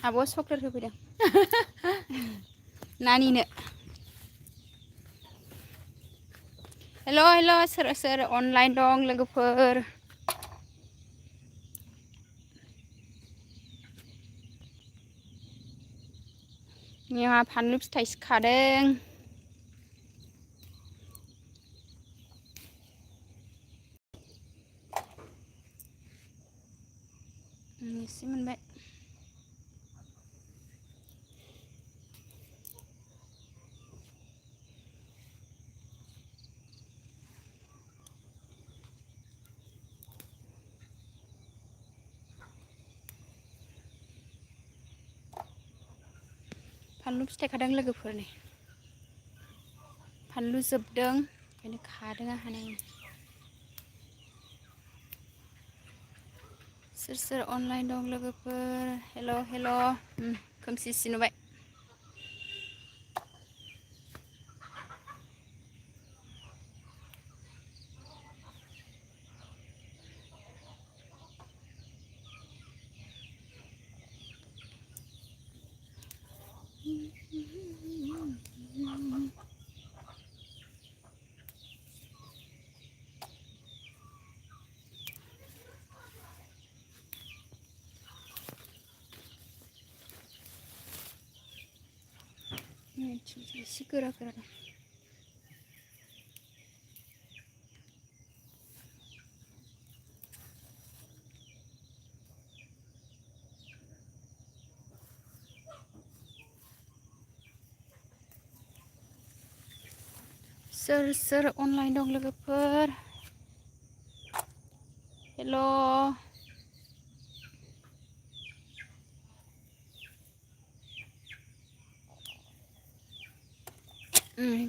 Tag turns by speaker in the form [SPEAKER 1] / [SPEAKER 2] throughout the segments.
[SPEAKER 1] आब' चक्लेट होफैदों नानिनो हेल' हेल' सोर सोर अनलाइन दं लोगोफोर जोंहा फानलु फिथाइसो खादों एसे मोनबाय फानलु फिथाइ खादों लोगोफोरनि फानलु जोबदों ओंखायनो खादों आंहा सोर सोर अनलाइन दं लोगोफोर हेल' हेल' खोमसि नुबाय एसे गोरा गोरा दं सोर सोर अनलाइन दं लोगोफोर हेल'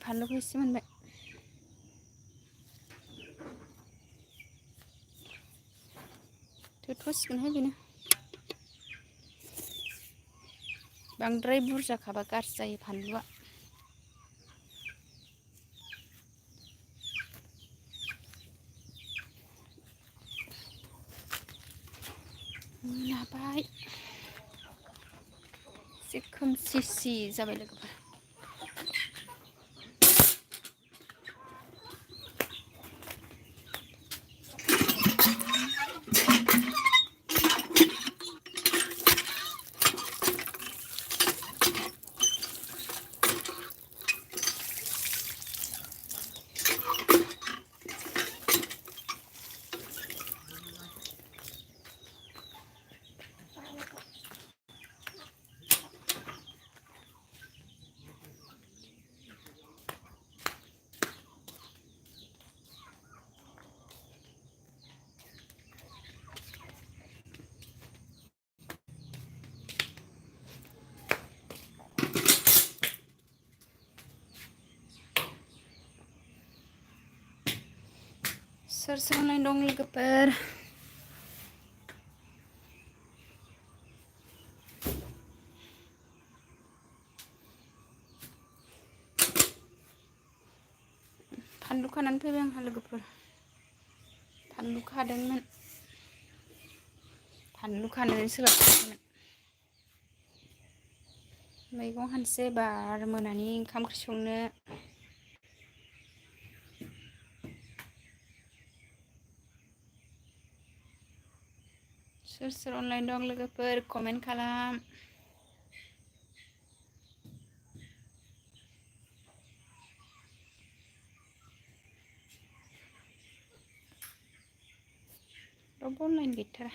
[SPEAKER 1] फानलुखौ एसे मोनबाय थोथ'सिगोनहाय बेनो बांद्राय बुरजा खाबा गाज्रि जायो फानलुआ मोनाबाय एसे खोमसि जाबाय लोगोफोर सोर सोर अनलाइन दं लोगोफोर फानलु खानानै फैबाय आंहा लोगोफोर फानलु खादोंमोन फानलु खानानै सोलाबदोंमोन मैगं हानसै बार मोनानि ओंखाम ओंख्रि संनो सोर सोर अनलाइन दं लोगोफोर कमेन्ट खालाम रावबो अनलाइन गैथारा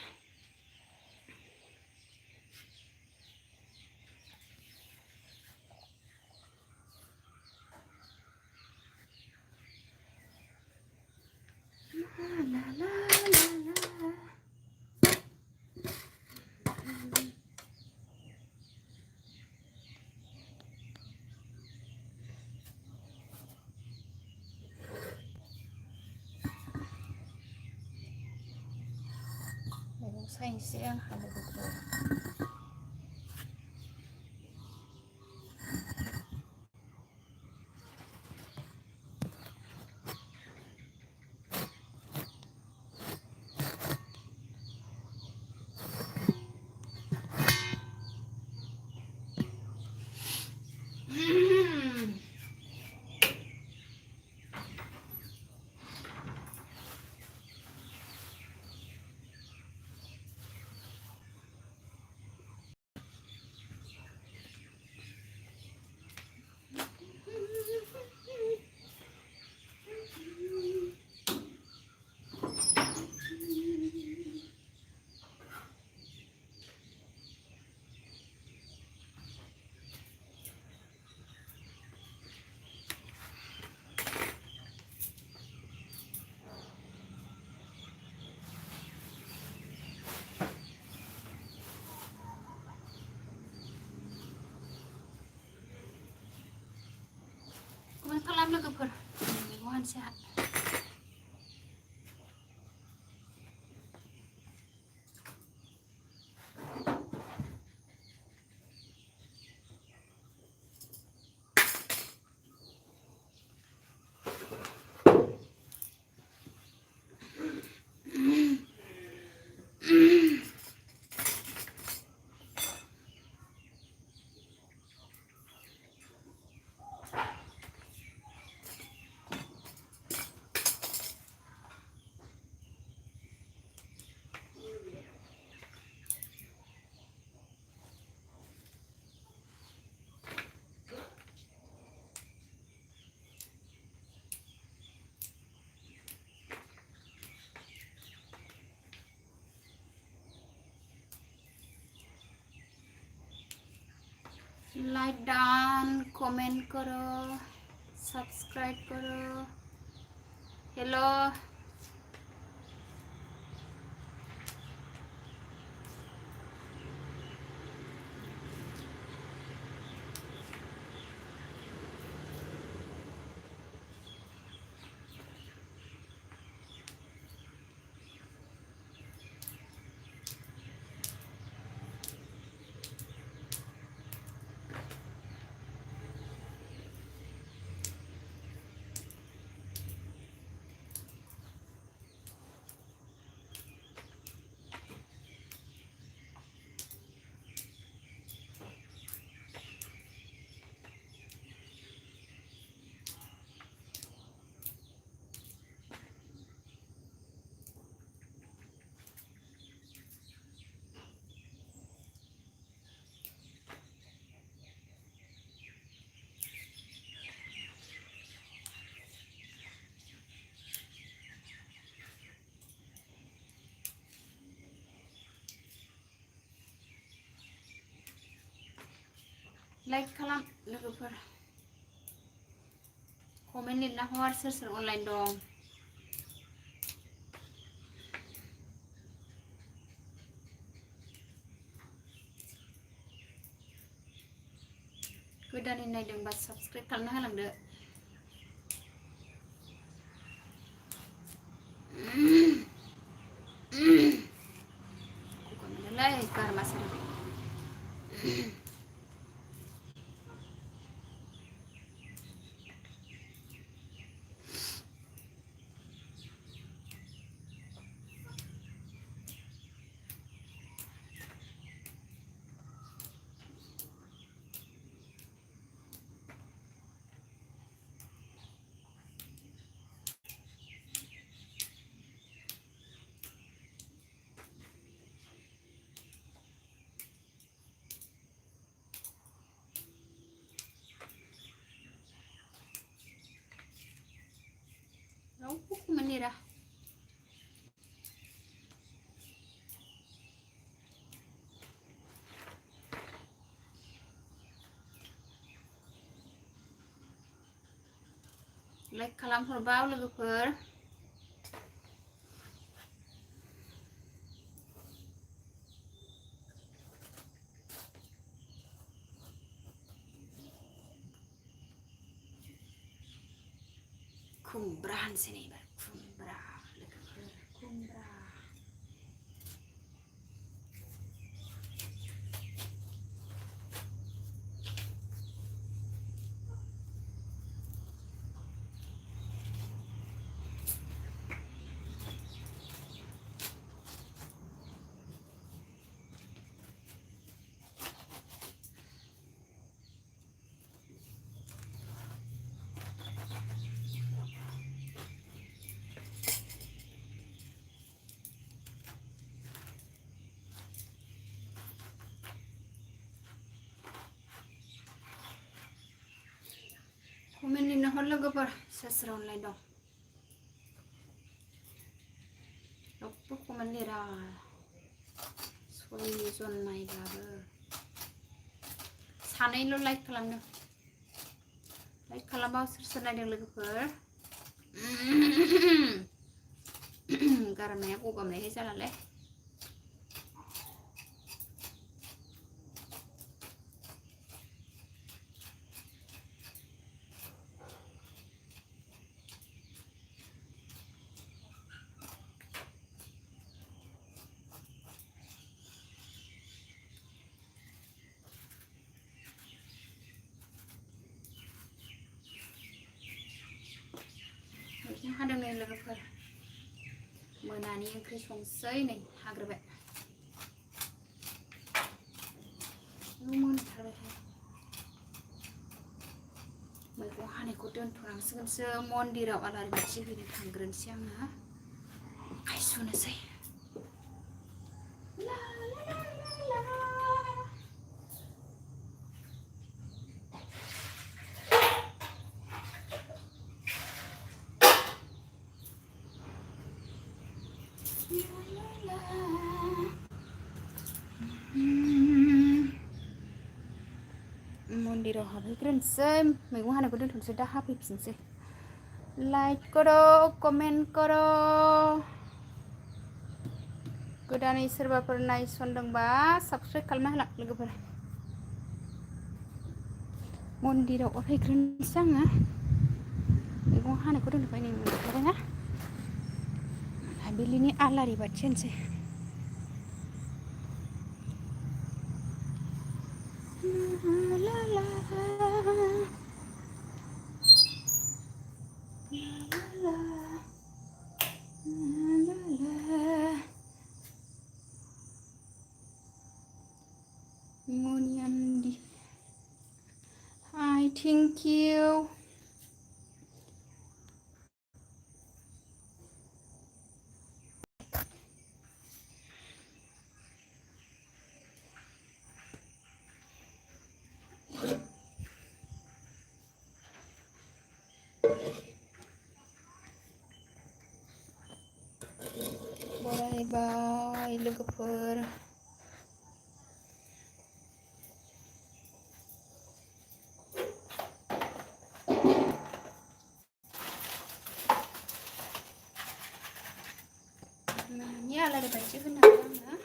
[SPEAKER 1] मैगं सायनोसै आंहा लोगोफोर सानसेहा लाइक डान कमेंट करो सब्सक्राइब करो हेलो लाइक खालाम लोगोफोर कमेन्ट लिरना हर सोर सोर अनलाइन दं गोदानै नायदोंबा साबस्क्राइब खालामना होलांदो गगा मोनोलै गारमा साराखै रावबो कमेन्ट लिरा लाइक खालामहरबा लोगोफोर खुमब्रा होनसै नै एबार खुमब्रा लोगोफोर खुमब्रा कमेन्ट लिरना हर लोगोफोर सोर सोर अनलाइन दं रावबो कमेन्ट लिरा 6 जन नायब्लाबो सानैल' लाइक खालामदों लाइक खालामबा सोर सोर नायदों लोगोफोर गारामाया गगा मोननायखाय जालालै मोनानि ओंख्रि संसै नै हाग्रोबाय मोनथारबायहाय मैगं हानायखौ दोनथ'नांसिगोनसो मन्दिराव आलारि बाथि हैनो थांग्रोनोसै आङो आखाइ सुनोसै ला ला ला ला मन्दिराव हाबहैग्रोनोसै मैगं हानायखौ दोनथ'नोसै दा हाफैफिनसै लाइक करो कमेन्ट करो गोदानै सोरबाफोर नायसनदोंबा साबस्क्राइब खालामना होला लोगोफोर मन्दिराव फैग्रोनोसै आङो मैगं हानायखौ दोनथ'बाय नै मोनखाबायना मोनाबिलिनि आलारि बाथि होनोसै ला ला ला Moniandi. Hi, thank you. Bye-bye, लोगोफोर ini आलारि बाथि होनो आङो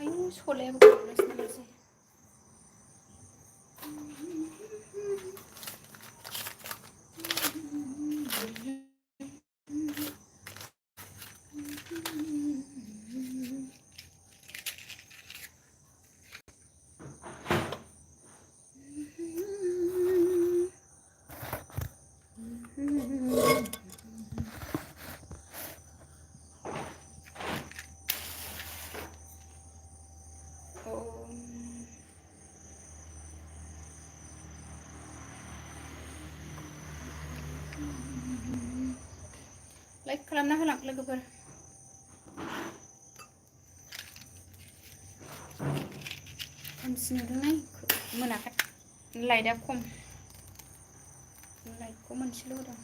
[SPEAKER 1] आयु सलायाबो गब्ल'सो नामासै लाइक खालामना होलां लोगोफोर खोमसि नुदोंहाय मोनाखै लाइटआ खम लाइटखौ मोनसेल' होदों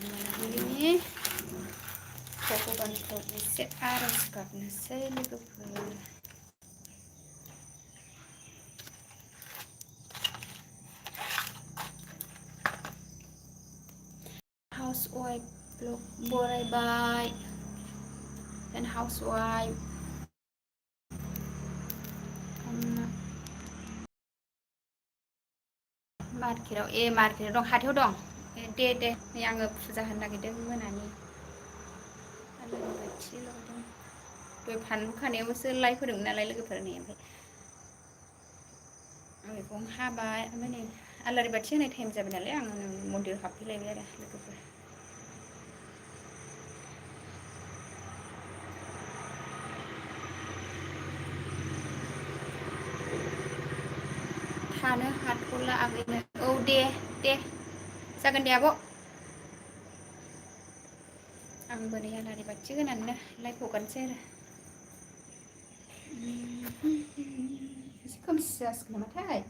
[SPEAKER 1] मोनाबिलिनि भगबानखौ एसे आर'ज गाबनोसै लोगोफोर हाउसवाइफ ब्लग बरायबाय एन्ड हाउसवाइफ मार्केटाव मार्केटाव दं हाथायाव दं दे नै आङो फुजा होनो नागिरदों मोनानि आलारि बाथि लगायदों दहाय फानलु खानायावसो लाइट होदोंमोन नालाय लोगोफोर नै ओमफ्राय मैगं हाबाय ओमफ्राय नै आलारि बाथि होनाय टाइम जाबाय नालाय आङो मन्दिराव हाबफैलायबाय आरो लोगोफोर थानो हाथ'ला आगैनो औ दे जागोन दे आब' आंबो नै आलारि बाथि होनानैनो लाइट हगारनोसै आरो एसे खोमसि जासिगोन नामाथाय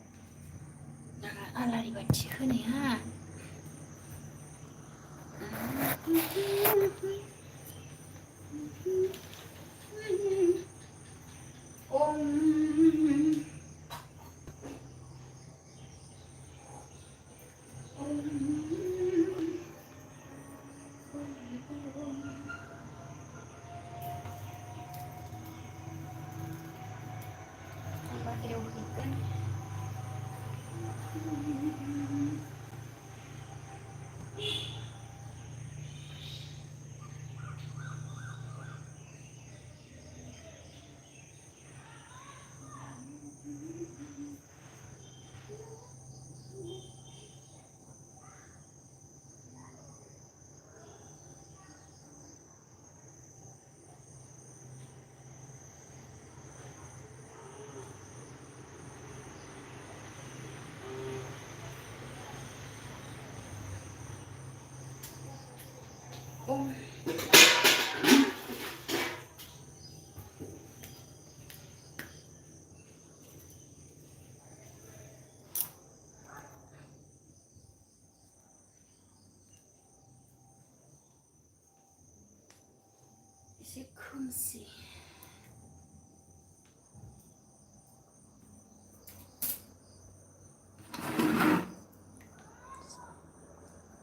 [SPEAKER 1] आलारि बाथि होनाया एसे खोमसि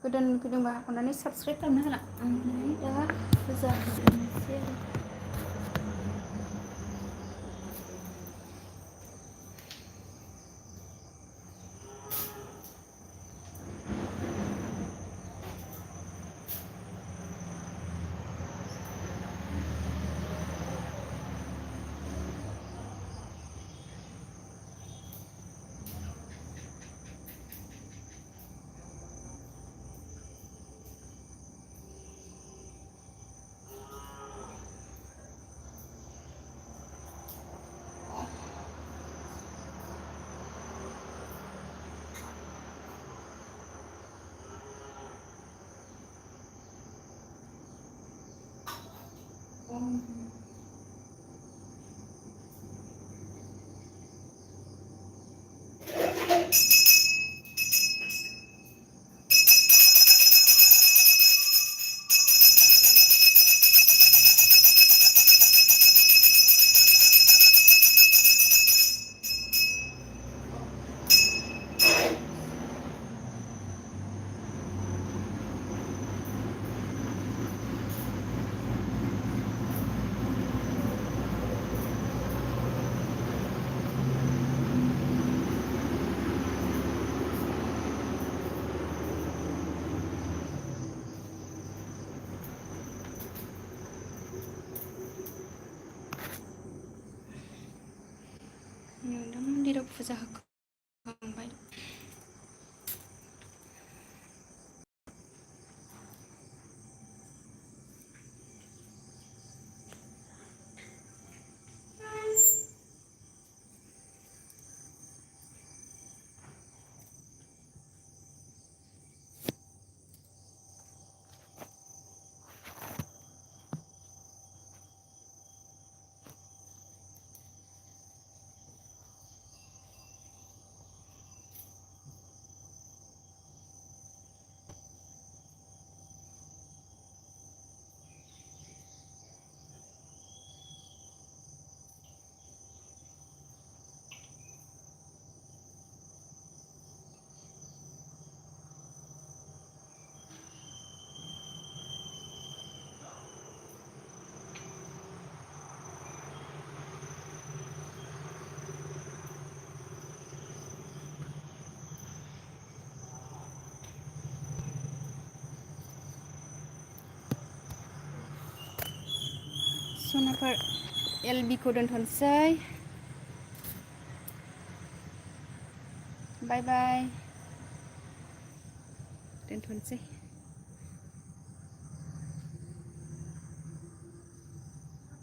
[SPEAKER 1] गोदान फैदोंबा अननानै साबसक्राइब खालामनो हाला ओमफ्राय दा फुजा होनोसै आरो नोंथां मन्दिराव फुजा होखांबाय सनाफोर एलबिखौ दोनथ'नोसै बाय बाय दोनथ'नोसै